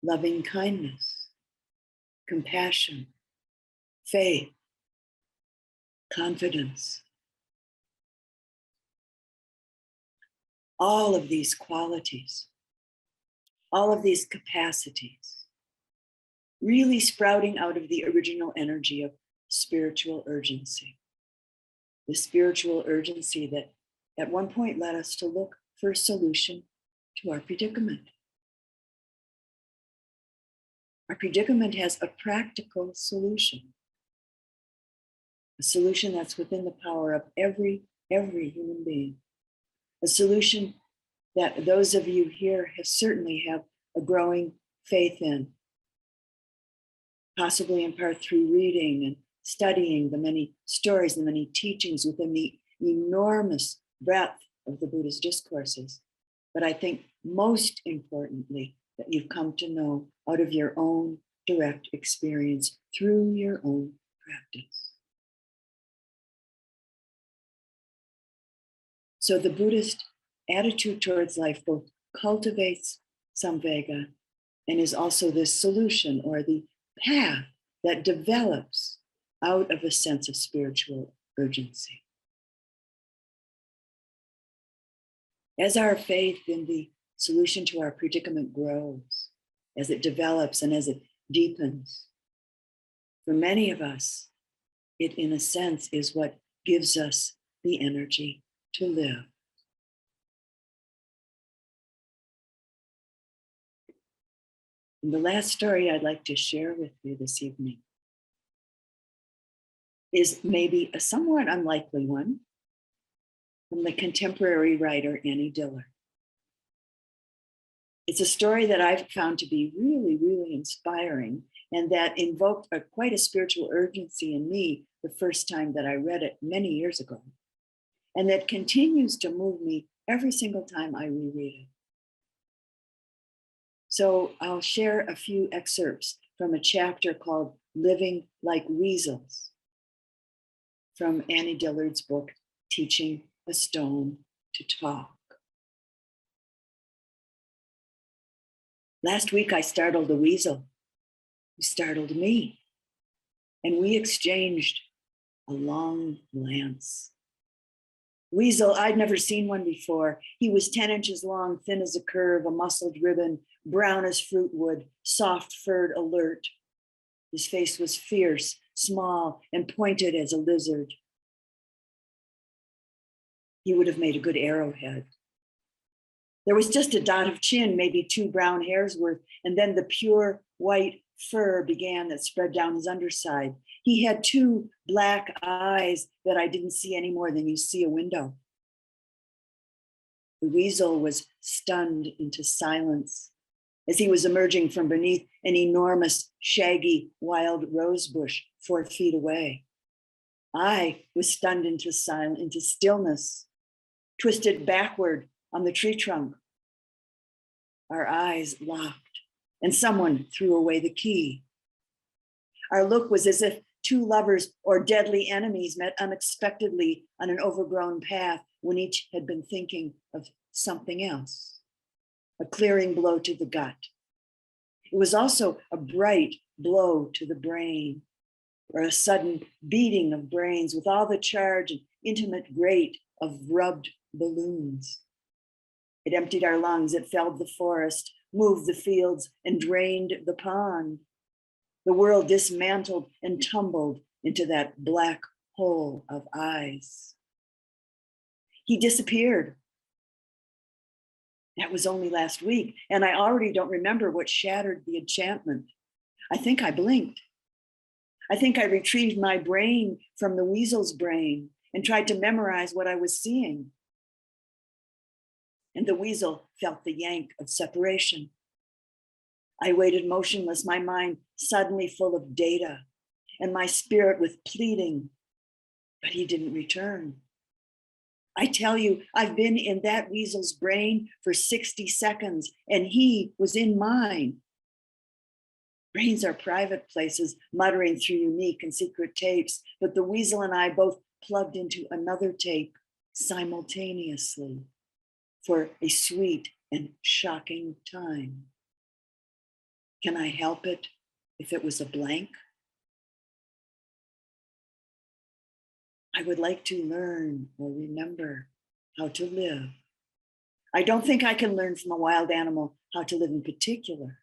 loving kindness, compassion, faith, confidence. All of these qualities, all of these capacities, really sprouting out of the original energy of spiritual urgency. The spiritual urgency that at one point led us to look for a solution to our predicament. Our predicament has a practical solution, a solution that's within the power of every human being, a solution that those of you here certainly have a growing faith in, possibly in part through reading and studying the many stories, the many teachings within the enormous breadth of the Buddha's discourses. But I think most importantly, that you've come to know out of your own direct experience through your own practice. So the Buddhist attitude towards life both cultivates Samvega and is also this solution or the path that develops out of a sense of spiritual urgency. As our faith in the solution to our predicament grows, as it develops and as it deepens, for many of us, it in a sense is what gives us the energy to live. And the last story I'd like to share with you this evening is maybe a somewhat unlikely one from the contemporary writer Annie Dillard. It's a story that I've found to be really, really inspiring and that invoked quite a spiritual urgency in me the first time that I read it many years ago, and that continues to move me every single time I reread it. So I'll share a few excerpts from a chapter called Living Like Weasels from Annie Dillard's book, Teaching a Stone to Talk. Last week, I startled a weasel who startled me, and we exchanged a long glance. Weasel, I'd never seen one before. He was 10 inches long, thin as a curve, a muscled ribbon, brown as fruit wood, soft-furred, alert. His face was fierce, small, and pointed as a lizard. He would have made a good arrowhead. There was just a dot of chin, maybe 2 brown hairs worth, and then the pure white fur began that spread down his underside. He had 2 black eyes that I didn't see any more than you see a window. The weasel was stunned into silence as he was emerging from beneath an enormous, shaggy, wild rose bush 4 feet away. I was stunned into stillness twisted backward on the tree trunk. Our eyes locked, and someone threw away the key. Our look was as if two lovers or deadly enemies met unexpectedly on an overgrown path when each had been thinking of something else. A clearing blow to the gut. It was also a bright blow to the brain, or a sudden beating of brains with all the charge and intimate grate of rubbed balloons. It emptied our lungs, it felled the forest, moved the fields, and drained the pond. The world dismantled and tumbled into that black hole of eyes. He disappeared. That was only last week, and I already don't remember what shattered the enchantment. I think I blinked. I think I retrieved my brain from the weasel's brain and tried to memorize what I was seeing. And the weasel felt the yank of separation. I waited motionless, my mind suddenly full of data, and my spirit with pleading, but he didn't return. I tell you, I've been in that weasel's brain for 60 seconds, and he was in mine. Brains are private places, muttering through unique and secret tapes, but the weasel and I both plugged into another tape simultaneously for a sweet and shocking time. Can I help it if it was a blank? I would like to learn or remember how to live. I don't think I can learn from a wild animal how to live in particular,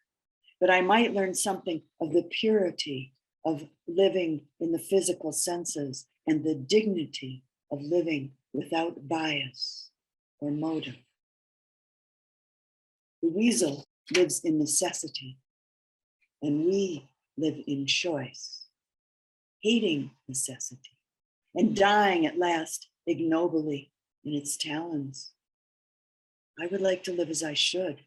but I might learn something of the purity of living in the physical senses and the dignity of living without bias or motive. The weasel lives in necessity, and we live in choice, hating necessity, and dying at last ignobly in its talons. I would like to live as I should,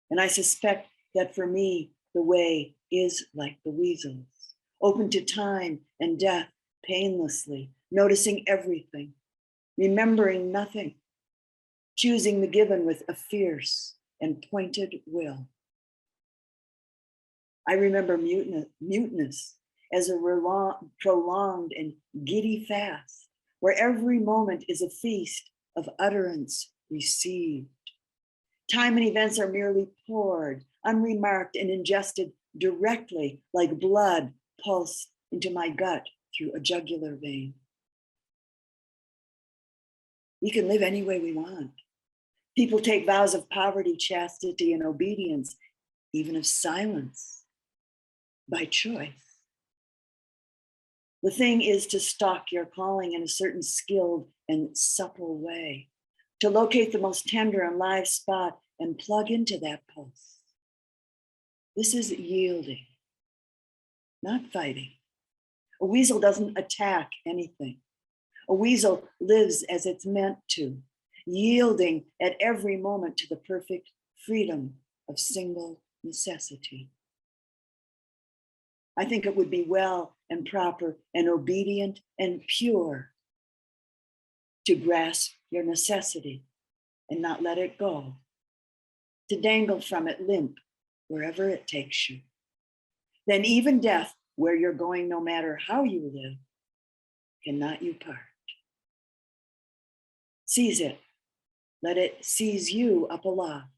and I suspect that for me, the way is like the weasel's, open to time and death painlessly, noticing everything, remembering nothing, choosing the given with a fierce and pointed will. I remember muteness as a prolonged and giddy fast, where every moment is a feast of utterance received. Time and events are merely poured, unremarked, and ingested directly like blood pulsed into my gut through a jugular vein. We can live any way we want. People take vows of poverty, chastity, and obedience, even of silence, by choice. The thing is to stalk your calling in a certain skilled and supple way, to locate the most tender and live spot and plug into that pulse. This is yielding, not fighting. A weasel doesn't attack anything. A weasel lives as it's meant to, yielding at every moment to the perfect freedom of single necessity. I think it would be well and proper and obedient and pure to grasp your necessity and not let it go, to dangle from it limp wherever it takes you. Then even death, where you're going no matter how you live, cannot you part. Seize it, let it seize you up aloft,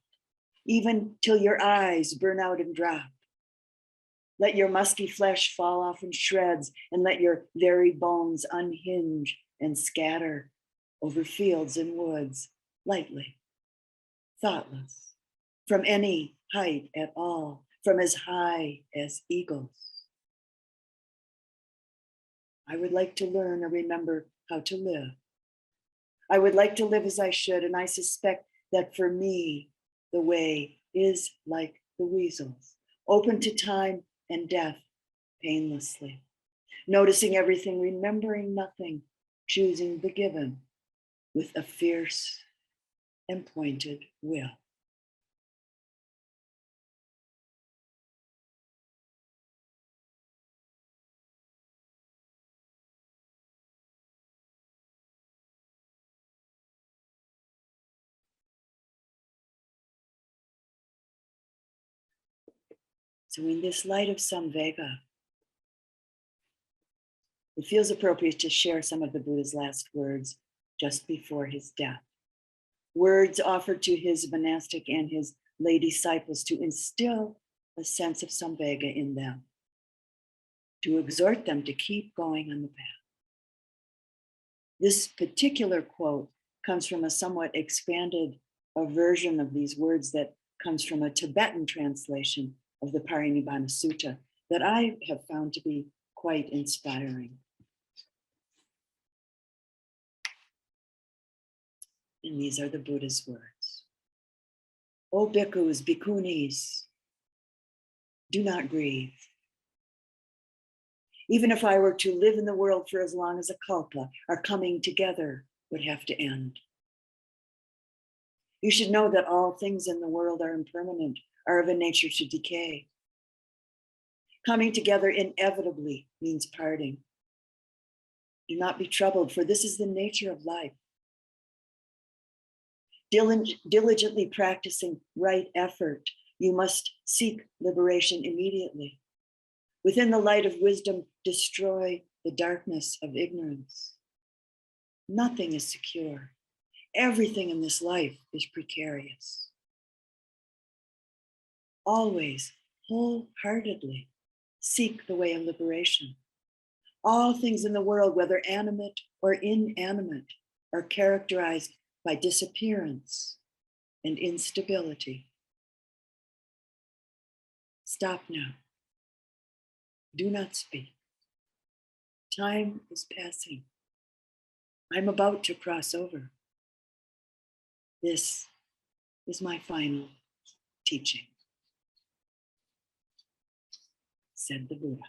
even till your eyes burn out and drop. Let your musky flesh fall off in shreds, and let your very bones unhinge and scatter over fields and woods, lightly, thoughtless, from any height at all, from as high as eagles. I would like to learn or remember how to live. I would like to live as I should, and I suspect that for me, the way is like the weasel's, open to time and death painlessly, noticing everything, remembering nothing, choosing the given with a fierce and pointed will. So in this light of Samvega, it feels appropriate to share some of the Buddha's last words just before his death. Words offered to his monastic and his lay disciples to instill a sense of Samvega in them, to exhort them to keep going on the path. This particular quote comes from a somewhat expanded version of these words that comes from a Tibetan translation of the Parinibbana Sutta that I have found to be quite inspiring. And these are the Buddha's words. O bhikkhus, bhikkhunis, do not grieve. Even if I were to live in the world for as long as a kalpa, our coming together would have to end. You should know that all things in the world are impermanent, are of a nature to decay. Coming together inevitably means parting. Do not be troubled, for this is the nature of life. Diligently practicing right effort, you must seek liberation immediately. Within the light of wisdom, destroy the darkness of ignorance. Nothing is secure. Everything in this life is precarious. Always, wholeheartedly, seek the way of liberation. All things in the world, whether animate or inanimate, are characterized by disappearance and instability. Stop now. Do not speak. Time is passing. I'm about to cross over. This is my final teaching, said the Buddha.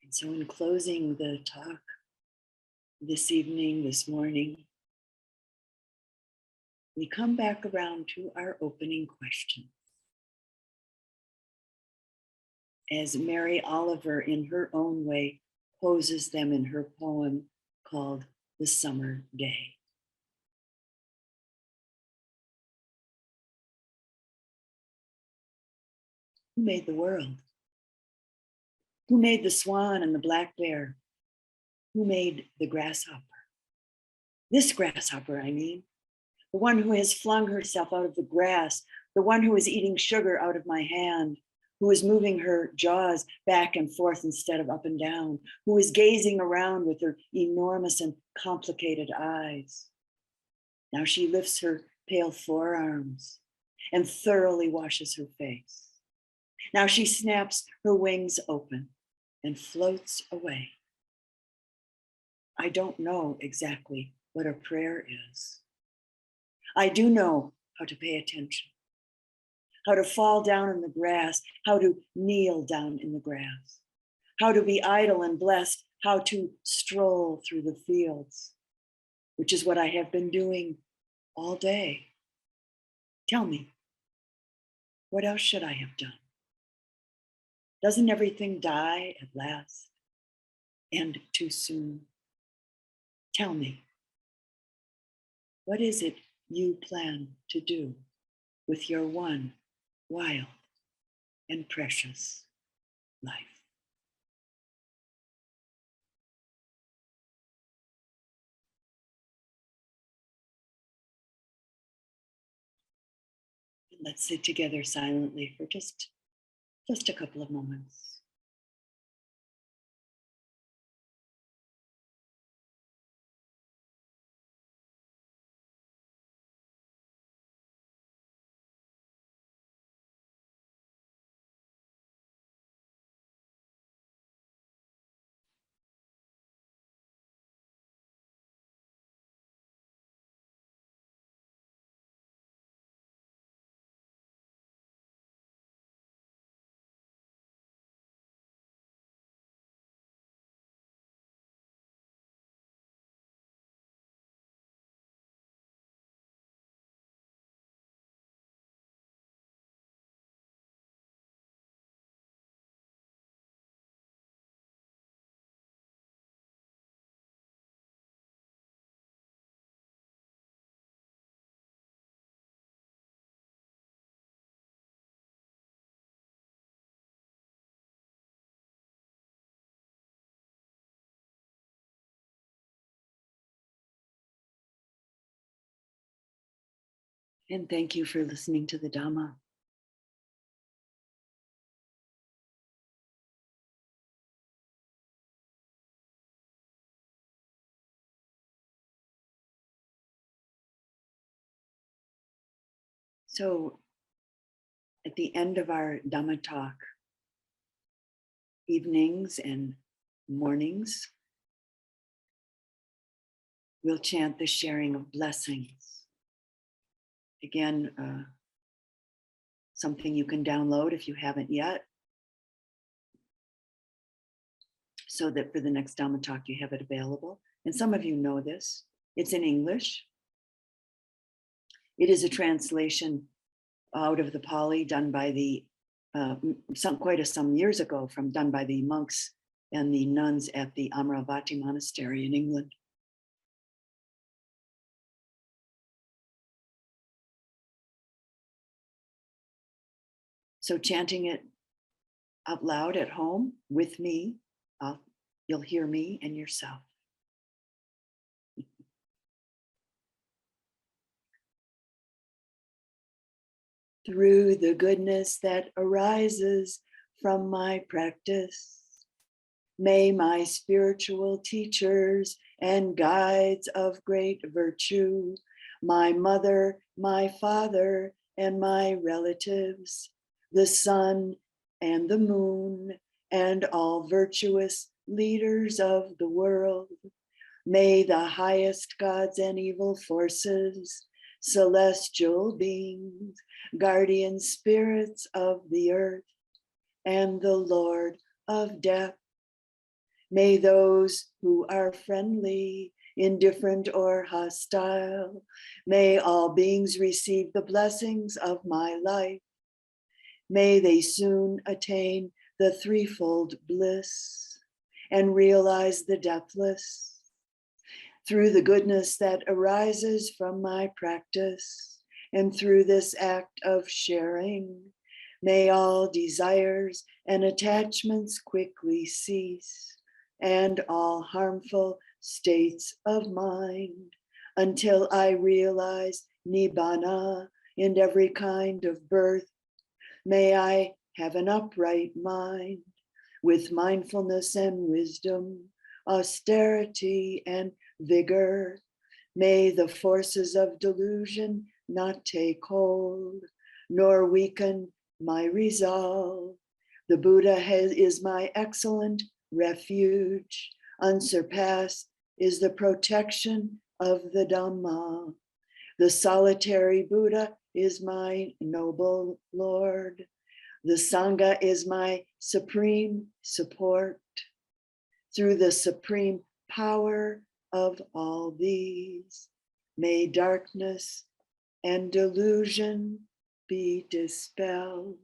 And so in closing the talk this evening, this morning, we come back around to our opening question. As Mary Oliver, in her own way, poses them in her poem called The Summer Day. Who made the world? Who made the swan and the black bear? Who made the grasshopper? This grasshopper, I mean, the one who has flung herself out of the grass, the one who is eating sugar out of my hand, who is moving her jaws back and forth instead of up and down, who is gazing around with her enormous and complicated eyes. Now she lifts her pale forearms and thoroughly washes her face. Now she snaps her wings open and floats away. I don't know exactly what a prayer is. I do know how to pay attention, how to fall down in the grass, how to kneel down in the grass, how to be idle and blessed, how to stroll through the fields, which is what I have been doing all day. Tell me, what else should I have done? Doesn't everything die at last and too soon? Tell me, what is it you plan to do with your one wild and precious life? Let's sit together silently for just a couple of moments. And thank you for listening to the Dhamma. So at the end of our Dhamma talk, evenings and mornings, we'll chant the sharing of blessings. Again, something you can download if you haven't yet, so that for the next Dhamma talk you have it available. And some of you know this. It's in English. It is a translation out of the Pali done by the some years ago, done by the monks and the nuns at the Amaravati Monastery in England. So chanting it out loud at home with me, you'll hear me and yourself. Through the goodness that arises from my practice, may my spiritual teachers and guides of great virtue, my mother, my father, and my relatives, the sun and the moon, and all virtuous leaders of the world, may the highest gods and evil forces, celestial beings, guardian spirits of the earth, and the Lord of death, may those who are friendly, indifferent, or hostile, may all beings receive the blessings of my life. May they soon attain the threefold bliss and realize the deathless. Through the goodness that arises from my practice and through this act of sharing, may all desires and attachments quickly cease, and all harmful states of mind, until I realize Nibbana in every kind of birth. May I have an upright mind with mindfulness and wisdom, austerity and vigor. May the forces of delusion not take hold, nor weaken my resolve. The Buddha is my excellent refuge. Unsurpassed is the protection of the Dhamma. The solitary Buddha is my noble Lord. The Sangha is my supreme support. Through the supreme power of all these, may darkness and delusion be dispelled.